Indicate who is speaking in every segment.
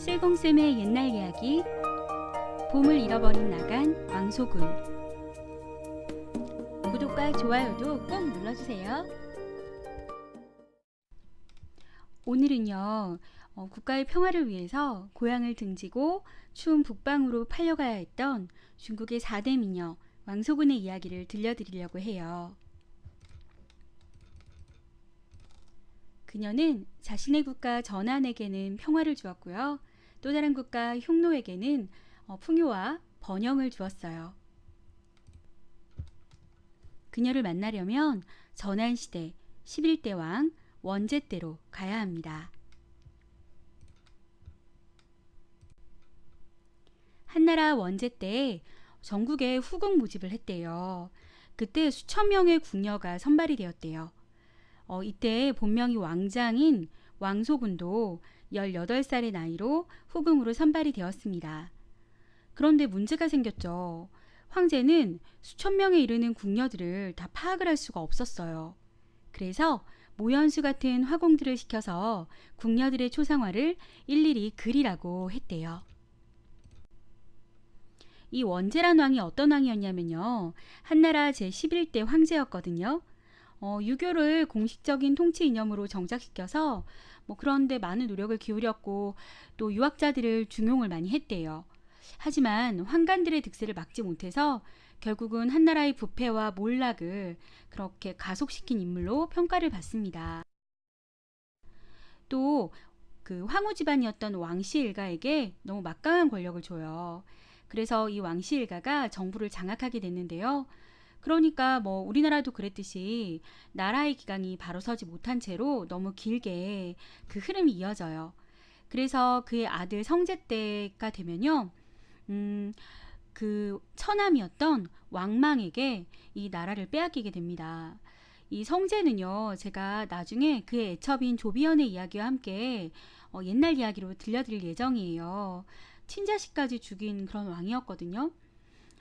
Speaker 1: 실공쌤의 옛날 이야기. 봄을 잃어버린 나간 왕소군. 구독과 좋아요도 꼭 눌러주세요. 오늘은요, 국가의 평화를 위해서 고향을 등지고 추운 북방으로 팔려가야 했던 중국의 4대 미녀 왕소군의 이야기를 들려드리려고 해요. 그녀는 자신의 국가 전한에게는 평화를 주었고요. 또 다른 국가 흉노에게는 풍요와 번영을 주었어요. 그녀를 만나려면 전한시대 11대 왕 원제 때로 가야 합니다. 한나라 원제 때 전국에 후궁 모집을 했대요. 그때 수천 명의 궁녀가 선발이 되었대요. 이때 본명이 왕장인 왕소군도 18살의 나이로 후궁으로 선발이 되었습니다. 그런데 문제가 생겼죠. 황제는 수천 명에 이르는 궁녀들을 다 파악을 할 수가 없었어요. 그래서 모연수 같은 화공들을 시켜서 궁녀들의 초상화를 일일이 그리라고 했대요. 이 원제란 왕이 어떤 왕이었냐면요. 한나라 제11대 황제였거든요. 유교를 공식적인 통치 이념으로 정착시켜서 그런데 많은 노력을 기울였고 또 유학자들을 중용을 많이 했대요. 하지만 환관들의 득세를 막지 못해서 결국은 한나라의 부패와 몰락을 그렇게 가속시킨 인물로 평가를 받습니다. 또 그 황후 집안이었던 왕씨 일가에게 너무 막강한 권력을 줘요. 그래서 이 왕씨 일가가 정부를 장악하게 됐는데요. 그러니까 우리나라도 그랬듯이 나라의 기강이 바로 서지 못한 채로 너무 길게 그 흐름이 이어져요. 그래서 그의 아들 성제 때가 되면요. 그 처남이었던 왕망에게 이 나라를 빼앗기게 됩니다. 이 성제는요, 제가 나중에 그의 애첩인 조비현의 이야기와 함께 옛날 이야기로 들려드릴 예정이에요. 친자식까지 죽인 그런 왕이었거든요.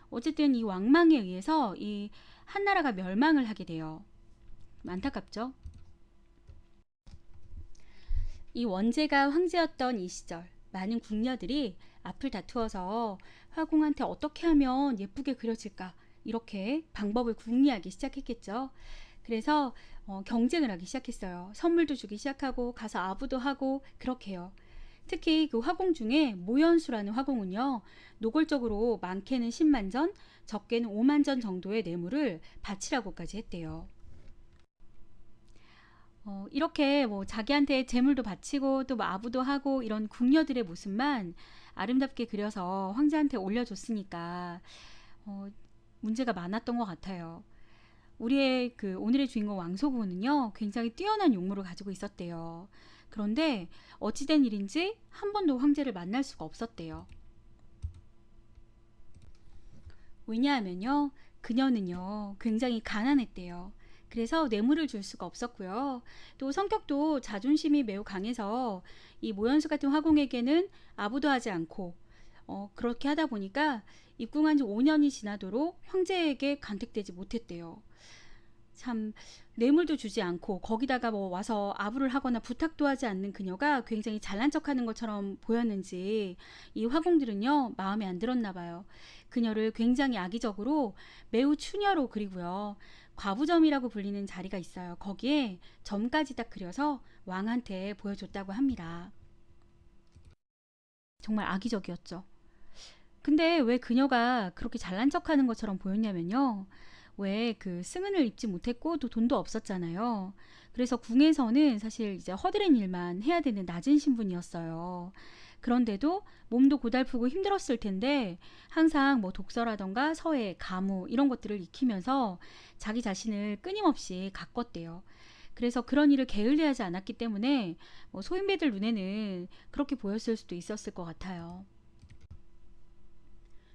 Speaker 1: 어쨌든 이 왕망에 의해서 이 한나라가 멸망을 하게 돼요. 안타깝죠? 이 원제가 황제였던 이 시절 많은 궁녀들이 앞을 다투어서 화공한테 어떻게 하면 예쁘게 그려질까 이렇게 방법을 궁리하기 시작했겠죠. 그래서 경쟁을 하기 시작했어요. 선물도 주기 시작하고 가서 아부도 하고 그렇게요. 특히 그 화공 중에 모연수라는 화공은요. 노골적으로 많게는 10만 전, 적게는 5만 전 정도의 뇌물을 바치라고까지 했대요. 이렇게 자기한테 재물도 바치고 또 아부도 하고 이런 궁녀들의 모습만 아름답게 그려서 황제한테 올려줬으니까 문제가 많았던 것 같아요. 우리의 오늘의 주인공 왕소군은요, 굉장히 뛰어난 용모를 가지고 있었대요. 그런데 어찌된 일인지 한 번도 황제를 만날 수가 없었대요. 왜냐하면요, 그녀는요, 굉장히 가난했대요. 그래서 뇌물을 줄 수가 없었고요. 또 성격도 자존심이 매우 강해서 이 모연수 같은 화공에게는 아부도 하지 않고 그렇게 하다 보니까 입궁한 지 5년이 지나도록 황제에게 간택되지 못했대요. 참 뇌물도 주지 않고 거기다가 와서 아부를 하거나 부탁도 하지 않는 그녀가 굉장히 잘난 척하는 것처럼 보였는지 이 화공들은요 마음에 안 들었나 봐요. 그녀를 굉장히 악의적으로 매우 추녀로 그리고요. 과부점이라고 불리는 자리가 있어요. 거기에 점까지 딱 그려서 왕한테 보여줬다고 합니다. 정말 악의적이었죠. 근데 왜 그녀가 그렇게 잘난 척하는 것처럼 보였냐면요. 왜 그 승은을 입지 못했고 또 돈도 없었잖아요. 그래서 궁에서는 사실 이제 허드렛 일만 해야 되는 낮은 신분이었어요. 그런데도 몸도 고달프고 힘들었을 텐데 항상 독서라던가 서예, 가무 이런 것들을 익히면서 자기 자신을 끊임없이 가꿨대요. 그래서 그런 일을 게을리하지 않았기 때문에 소인배들 눈에는 그렇게 보였을 수도 있었을 것 같아요.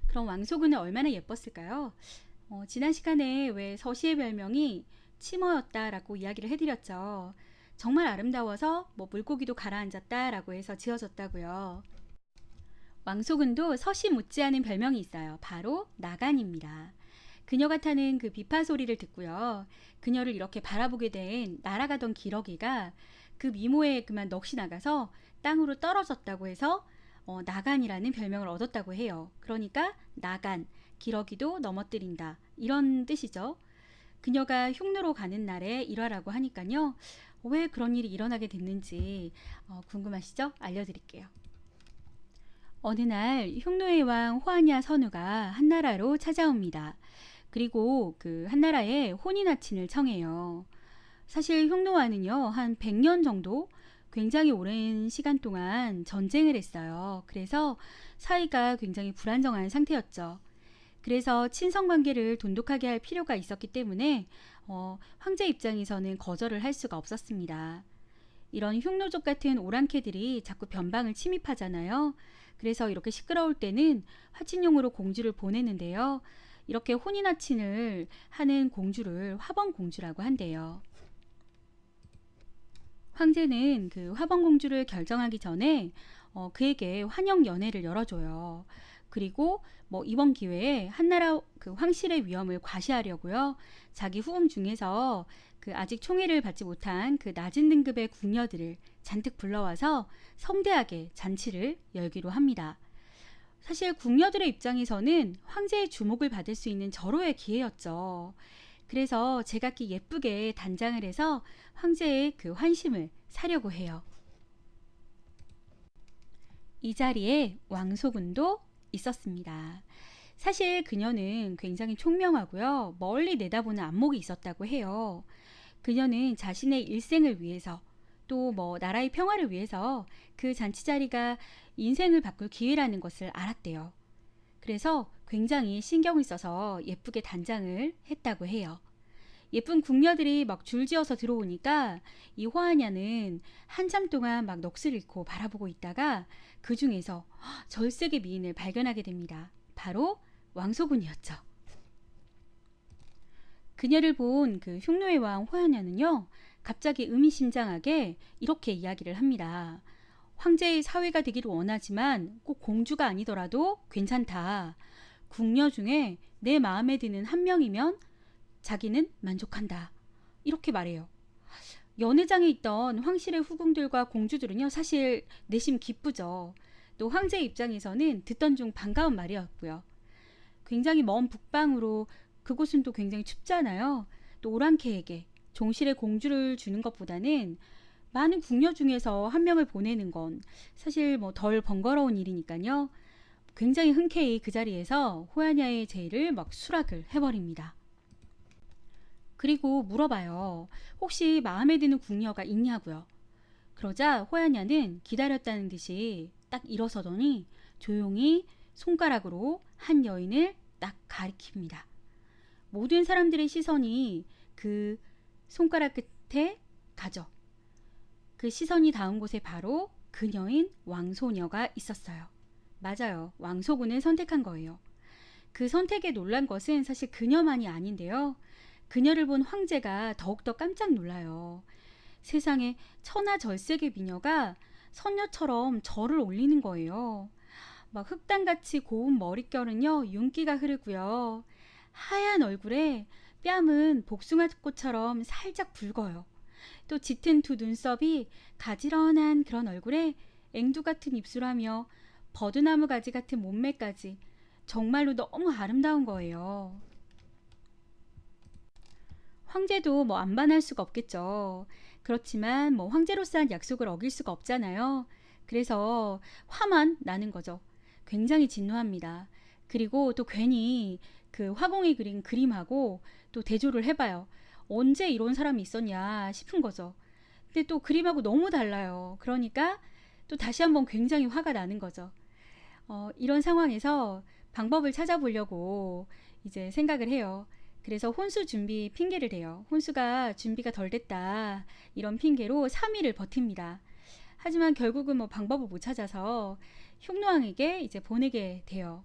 Speaker 1: 그럼 왕소군은 얼마나 예뻤을까요? 지난 시간에 왜 서시의 별명이 치머였다라고 이야기를 해드렸죠. 정말 아름다워서 물고기도 가라앉았다라고 해서 지어졌다고요. 왕소군도 서시 못지않은 별명이 있어요. 바로 나간입니다. 그녀가 타는 그 비파 소리를 듣고요. 그녀를 이렇게 바라보게 된 날아가던 기러기가 그 미모에 그만 넋이 나가서 땅으로 떨어졌다고 해서 나간이라는 별명을 얻었다고 해요. 그러니까 나간, 기러기도 넘어뜨린다 이런 뜻이죠. 그녀가 흉노로 가는 날에 일화라고 하니까요. 왜 그런 일이 일어나게 됐는지 궁금하시죠? 알려드릴게요. 어느 날 흉노의 왕 호하냐 선우가 한나라로 찾아옵니다. 그리고 그 한나라에 혼인하친을 청해요. 사실 흉노와는요, 한 100년 정도 굉장히 오랜 시간 동안 전쟁을 했어요. 그래서 사이가 굉장히 불안정한 상태였죠. 그래서 친선 관계를 돈독하게 할 필요가 있었기 때문에 황제 입장에서는 거절을 할 수가 없었습니다. 이런 흉노족 같은 오랑캐들이 자꾸 변방을 침입하잖아요. 그래서 이렇게 시끄러울 때는 화친용으로 공주를 보내는데요. 이렇게 혼인화친을 하는 공주를 화번공주라고 한대요. 황제는 그 화번공주를 결정하기 전에 그에게 환영 연회를 열어줘요. 그리고 이번 기회에 한나라 그 황실의 위험을 과시하려고요. 자기 후궁 중에서 그 아직 총애를 받지 못한 그 낮은 등급의 궁녀들을 잔뜩 불러와서 성대하게 잔치를 열기로 합니다. 사실 궁녀들의 입장에서는 황제의 주목을 받을 수 있는 절호의 기회였죠. 그래서 제각기 예쁘게 단장을 해서 황제의 그 환심을 사려고 해요. 이 자리에 왕소군도 있었습니다. 사실 그녀는 굉장히 총명하고요. 멀리 내다보는 안목이 있었다고 해요. 그녀는 자신의 일생을 위해서 또 나라의 평화를 위해서 그 잔치 자리가 인생을 바꿀 기회라는 것을 알았대요. 그래서 굉장히 신경을 써서 예쁘게 단장을 했다고 해요. 예쁜 궁녀들이 막 줄지어서 들어오니까 이 호하냐는 한참 동안 막 넋을 잃고 바라보고 있다가 그 중에서 절색의 미인을 발견하게 됩니다. 바로 왕소군이었죠. 그녀를 본 그 흉노의 왕 호하냐는요, 갑자기 의미심장하게 이렇게 이야기를 합니다. 황제의 사위가 되기를 원하지만 꼭 공주가 아니더라도 괜찮다. 궁녀 중에 내 마음에 드는 한 명이면 자기는 만족한다. 이렇게 말해요. 연회장에 있던 황실의 후궁들과 공주들은요, 사실 내심 기쁘죠. 또 황제 입장에서는 듣던 중 반가운 말이었고요. 굉장히 먼 북방으로 그곳은 또 굉장히 춥잖아요. 또 오랑캐에게 종실의 공주를 주는 것보다는 많은 궁녀 중에서 한 명을 보내는 건 사실 덜 번거로운 일이니까요. 굉장히 흔쾌히 그 자리에서 호야냐의 제의를 막 수락을 해버립니다. 그리고 물어봐요. 혹시 마음에 드는 궁녀가 있냐고요. 그러자 호야냐는 기다렸다는 듯이 딱 일어서더니 조용히 손가락으로 한 여인을 딱 가리킵니다. 모든 사람들의 시선이 그 손가락 끝에 가죠. 그 시선이 닿은 곳에 바로 그녀인 왕소녀가 있었어요. 맞아요. 왕소군을 선택한 거예요. 그 선택에 놀란 것은 사실 그녀만이 아닌데요. 그녀를 본 황제가 더욱더 깜짝 놀라요. 세상에 천하절색의 미녀가 선녀처럼 절을 올리는 거예요. 막 흑당같이 고운 머릿결은요, 윤기가 흐르고요. 하얀 얼굴에 뺨은 복숭아꽃처럼 살짝 붉어요. 또 짙은 두 눈썹이 가지런한 그런 얼굴에 앵두 같은 입술하며 버드나무 가지 같은 몸매까지 정말로 너무 아름다운 거예요. 황제도 안 반할 수가 없겠죠. 그렇지만 황제로서 약속을 어길 수가 없잖아요. 그래서 화만 나는 거죠. 굉장히 진노합니다. 그리고 또 괜히 그 화공이 그린 그림하고 또 대조를 해봐요. 언제 이런 사람이 있었냐 싶은 거죠. 근데 또 그림하고 너무 달라요. 그러니까 또 다시 한번 굉장히 화가 나는 거죠. 이런 상황에서 방법을 찾아보려고 이제 생각을 해요. 그래서 혼수 준비 핑계를 대요. 혼수가 준비가 덜 됐다. 이런 핑계로 3일을 버팁니다. 하지만 결국은 방법을 못 찾아서 흉노왕에게 이제 보내게 돼요.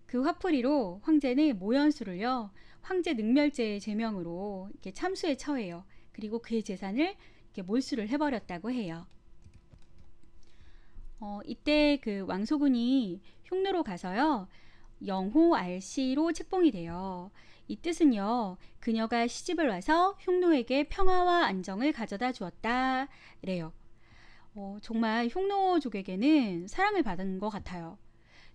Speaker 1: 그 화풀이로 황제는 모연수를요, 황제 능멸죄의 제명으로 이렇게 참수에 처해요. 그리고 그의 재산을 이렇게 몰수를 해버렸다고 해요. 이때 그 왕소군이 흉노로 가서요, 영호알씨로 책봉이 돼요. 이 뜻은요, 그녀가 시집을 와서 흉노에게 평화와 안정을 가져다 주었다. 이래요. 정말 흉노족에게는 사랑을 받은 것 같아요.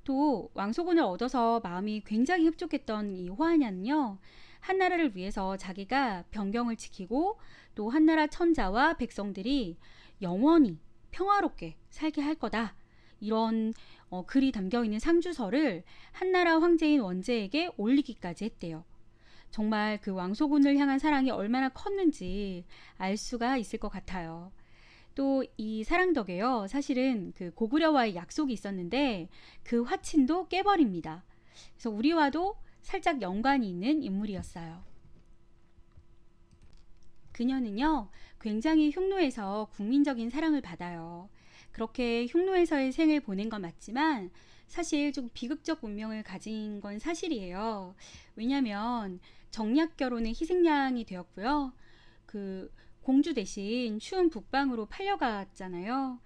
Speaker 1: 또 왕소군을 얻어서 마음이 굉장히 흡족했던 이 호하냐는요, 한나라를 위해서 자기가 병경을 지키고 또 한나라 천자와 백성들이 영원히 평화롭게 살게 할 거다. 이런 글이 담겨 있는 상주서를 한나라 황제인 원제에게 올리기까지 했대요. 정말 그 왕소군을 향한 사랑이 얼마나 컸는지 알 수가 있을 것 같아요. 또 이 사랑 덕에요. 사실은 그 고구려와의 약속이 있었는데 그 화친도 깨버립니다. 그래서 우리와도 살짝 연관이 있는 인물이었어요. 그녀는요, 굉장히 흉노에서 국민적인 사랑을 받아요. 그렇게 흉노에서의 생을 보낸 건 맞지만 사실 좀 비극적 운명을 가진 건 사실이에요. 왜냐면 정략 결혼의 희생양이 되었고요. 그 공주 대신 추운 북방으로 팔려갔잖아요.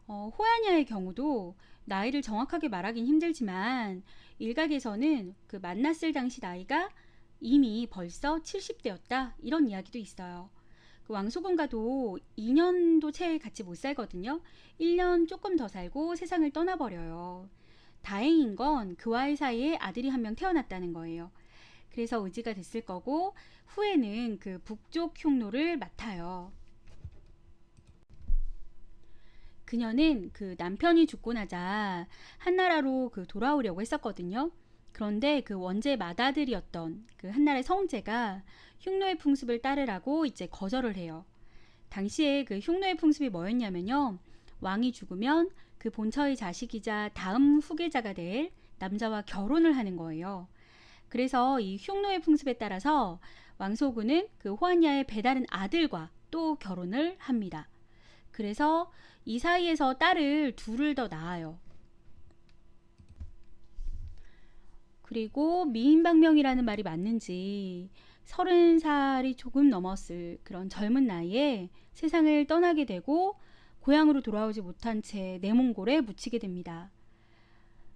Speaker 1: 호야냐의 경우도 나이를 정확하게 말하긴 힘들지만 일각에서는 그 만났을 당시 나이가 이미 벌써 70대였다 이런 이야기도 있어요. 그 왕소군과도 2년도 채 같이 못 살거든요. 1년 조금 더 살고 세상을 떠나버려요. 다행인 건 그와의 사이에 아들이 한 명 태어났다는 거예요. 그래서 의지가 됐을 거고 후에는 그 북쪽 흉노를 맡아요. 그녀는 그 남편이 죽고 나자 한나라로 그 돌아오려고 했었거든요. 그런데 그 원제 맏아들이었던 그 한나라의 성제가 흉노의 풍습을 따르라고 이제 거절을 해요. 당시에 그 흉노의 풍습이 뭐였냐면요. 왕이 죽으면 그 본처의 자식이자 다음 후계자가 될 남자와 결혼을 하는 거예요. 그래서 이 흉노의 풍습에 따라서 왕소군은 그 호안야의 배다른 아들과 또 결혼을 합니다. 그래서 이 사이에서 딸을 둘을 더 낳아요. 그리고 미인방명이라는 말이 맞는지 30살이 조금 넘었을 그런 젊은 나이에 세상을 떠나게 되고 고향으로 돌아오지 못한 채 내몽골에 묻히게 됩니다.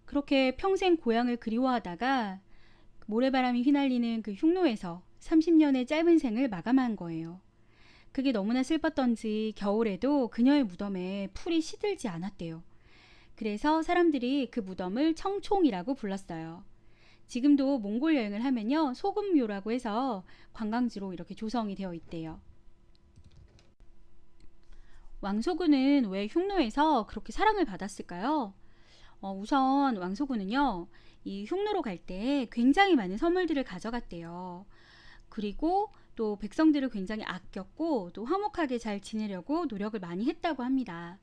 Speaker 1: 그렇게 평생 고향을 그리워하다가 모래바람이 휘날리는 그 흉노에서 30년의 짧은 생을 마감한 거예요. 그게 너무나 슬펐던지 겨울에도 그녀의 무덤에 풀이 시들지 않았대요. 그래서 사람들이 그 무덤을 청총이라고 불렀어요. 지금도 몽골 여행을 하면요, 소금묘라고 해서 관광지로 이렇게 조성이 되어 있대요. 왕소군은 왜 흉노에서 그렇게 사랑을 받았을까요? 우선 왕소군은요, 이 흉노로 갈 때 굉장히 많은 선물들을 가져갔대요. 그리고 또 백성들을 굉장히 아꼈고 또 화목하게 잘 지내려고 노력을 많이 했다고 합니다.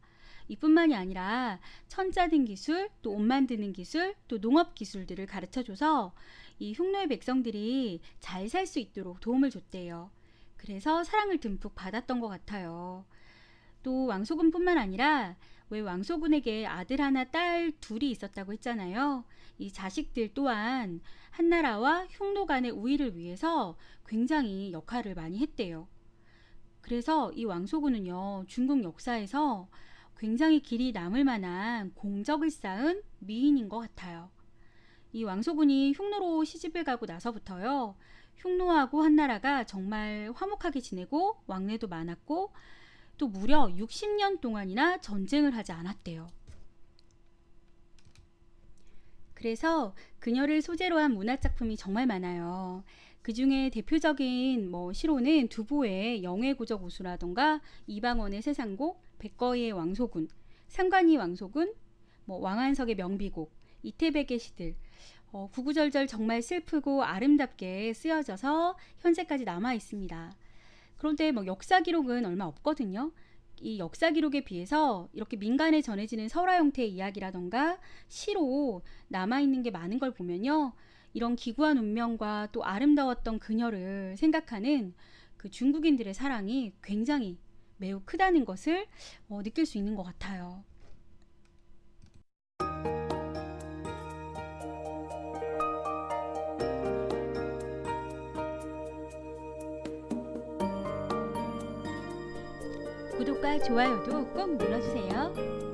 Speaker 1: 이뿐만이 아니라 천자든 기술, 또 옷 만드는 기술, 또 농업 기술들을 가르쳐줘서 이 흉노의 백성들이 잘 살 수 있도록 도움을 줬대요. 그래서 사랑을 듬뿍 받았던 것 같아요. 또 왕소군뿐만 아니라 왜 왕소군에게 아들 하나 딸 둘이 있었다고 했잖아요. 이 자식들 또한 한나라와 흉노 간의 우위를 위해서 굉장히 역할을 많이 했대요. 그래서 이 왕소군은요, 중국 역사에서 굉장히 길이 남을 만한 공적을 쌓은 미인인 것 같아요. 이 왕소군이 흉노로 시집을 가고 나서부터요, 흉노하고 한나라가 정말 화목하게 지내고 왕래도 많았고 또 무려 60년 동안이나 전쟁을 하지 않았대요. 그래서 그녀를 소재로 한 문화작품이 정말 많아요. 그 중에 대표적인 시로는 두보의 영해고적 우수라던가 이방원의 세상곡, 백거희의 왕소군, 상관이 왕소군, 왕한석의 명비곡, 이태백의 시들, 구구절절 정말 슬프고 아름답게 쓰여져서 현재까지 남아 있습니다. 그런데 역사 기록은 얼마 없거든요. 이 역사 기록에 비해서 이렇게 민간에 전해지는 설화 형태의 이야기라던가 시로 남아있는 게 많은 걸 보면요. 이런 기구한 운명과 또 아름다웠던 그녀를 생각하는 그 중국인들의 사랑이 굉장히 매우 크다는 것을 느낄 수 있는 것 같아요. 구독과 좋아요도 꼭 눌러주세요.